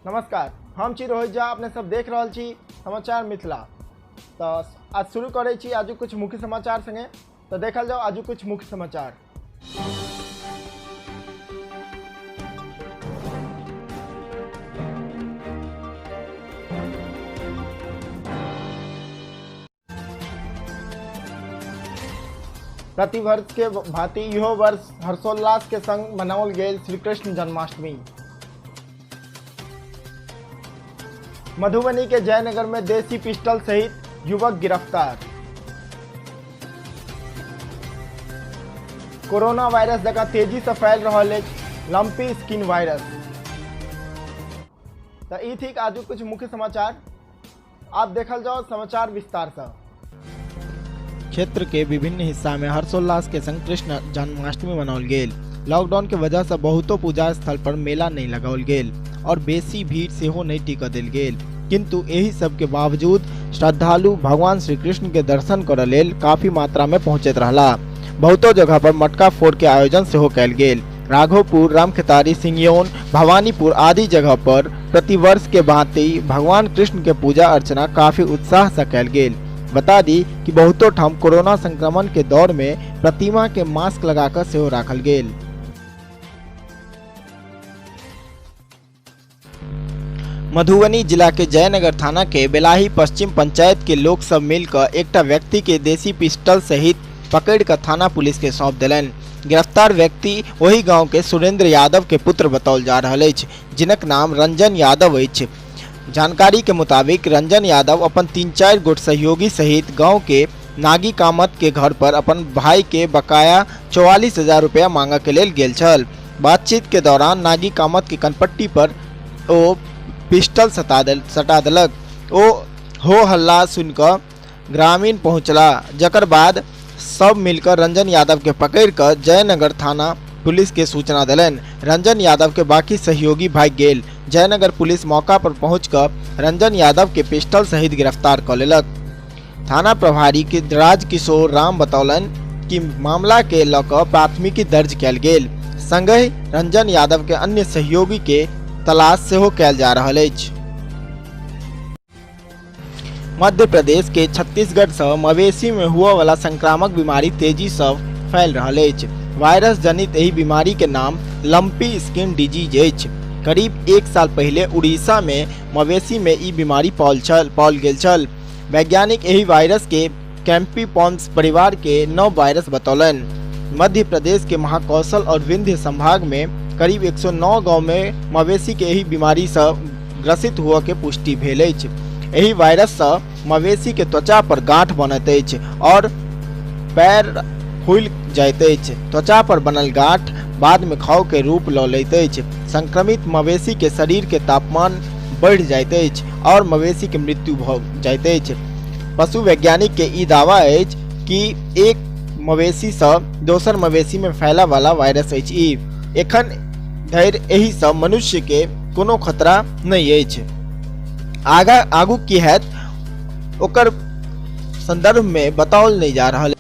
नमस्कार, हम छी रोहित झा। अपने सब देख रहल छी समाचार मिथिला। तो आज शुरू करे छी आजू कुछ मुख्य समाचार संगे। तो देखल जाओ आजू कुछ मुख्य समाचार। प्रतिवर्ष के भांति इहो वर्ष हर्षोल्लास के संग मनाओल गेल श्री कृष्ण जन्माष्टमी। मधुबनी के जयनगर में देसी पिस्टल सहित युवक गिरफ्तार। कोरोना वायरस जगह तेजी से फैल रहा है लंपी स्किन वायरस। तो ई थी आजू कुछ मुख्य समाचार। आप देखल जाओ समाचार विस्तार से। क्षेत्र के विभिन्न हिस्सा में हर्षोल्लास के संग कृष्ण जन्माष्टमी मनाओल गेल। लॉकडाउन के वजह से बहुतो पूजा स्थल पर मेला नहीं लगाओल गेल और बेसी भीड़ से हो नहीं टिक दिल गेल, किंतु यही सब के बावजूद श्रद्धालु भगवान श्री कृष्ण के दर्शन करे लेल काफी मात्रा में पहुंचत रहला। बहुतो जगह पर मटका फोड़ के आयोजन से हो कैल गेल। राघोपुर, रामखेतारी, सिंगियोन, भवानीपुर आदि जगह पर प्रतिवर्ष के भांति भगवान कृष्ण के पूजा अर्चना काफी उत्साह से कैल गेल। बता दी कि बहुतो ठाम कोरोना संक्रमण के दौर में प्रतिमा के मास्क लगाकर सेहो राखल गेल। मधुबनी जिला के जयनगर थाना के बेलाही पश्चिम पंचायत के लोग सब मिलकर एक व्यक्ति के देसी पिस्टल सहित पकड़ कर थाना पुलिस के सौंप दिलन। गिरफ्तार व्यक्ति वही गांव के सुरेंद्र यादव के पुत्र बताओल जा रहा है, जिनक नाम रंजन यादव है। जानकारी के मुताबिक रंजन यादव अपन 3-4 गोट सहयोगी सहित गांव के नागी कामत के घर पर अपन भाई के बकाया 44,000 रुपया मांगा के लेल गेल छल। बातचीत के दौरान नागी कामत के कनपट्टी पर ओ पिस्टल सटा दिलक। ओ हो हल्ला सुनकर ग्रामीण पहुंचला, जकर बाद सब मिलकर रंजन यादव के पकड़ कर जयनगर थाना पुलिस के सूचना दिलन। रंजन यादव के बाकी सहयोगी भाग गेल। जयनगर पुलिस मौका पर पहुंचकर रंजन यादव के पिस्टल सहित गिरफ्तार कर लेलक। थाना प्रभारी के राजकिशोर राम बतौलन कि मामला के लकर प्राथमिकी दर्ज कैल गेल, संगहि रंजन यादव के अन्य सहयोगी के तलाश से हो कैल जा रहा है। मध्य प्रदेश के छत्तीसगढ़ से मवेशी में हुआ वाला संक्रामक बीमारी तेजी से फैल रहा है। वायरस जनित यही बीमारी के नाम लंपी स्किन डिजीज है। करीब 1 साल पहले उड़ीसा में मवेशी में ई बीमारी पाल गेल छल। वैज्ञानिक यही वायरस के कैम्पीपॉन्स परिवार के 9 वायरस बतौलन। मध्य प्रदेश के महाकौशल और विंध्य संभाग में करीब 109 गांव में मवेशी के यही बीमारी से ग्रसित हुआ के पुष्टि भेल अछि। यही वायरस से मवेशी के त्वचा पर गांठ बनत अछि और पैर फूल जाइत अछि। त्वचा पर बनल गांठ बाद में घाव के रूप लऽ लैत अछि। संक्रमित मवेशी के शरीर के तापमान बढ़ जाइत अछि और मवेशी के मृत्यु भ जाइत अछि। पशु वैज्ञानिक के ई दावा अछि कि एक मवेशी से दोसर मवेशी में फैला वाला वायरस अछि। एखन धैर्य एही से मनुष्य के कोनो खतरा नहीं अछि। आगू की हैत ओकर संदर्भ में बताओल नहीं जा रहा है।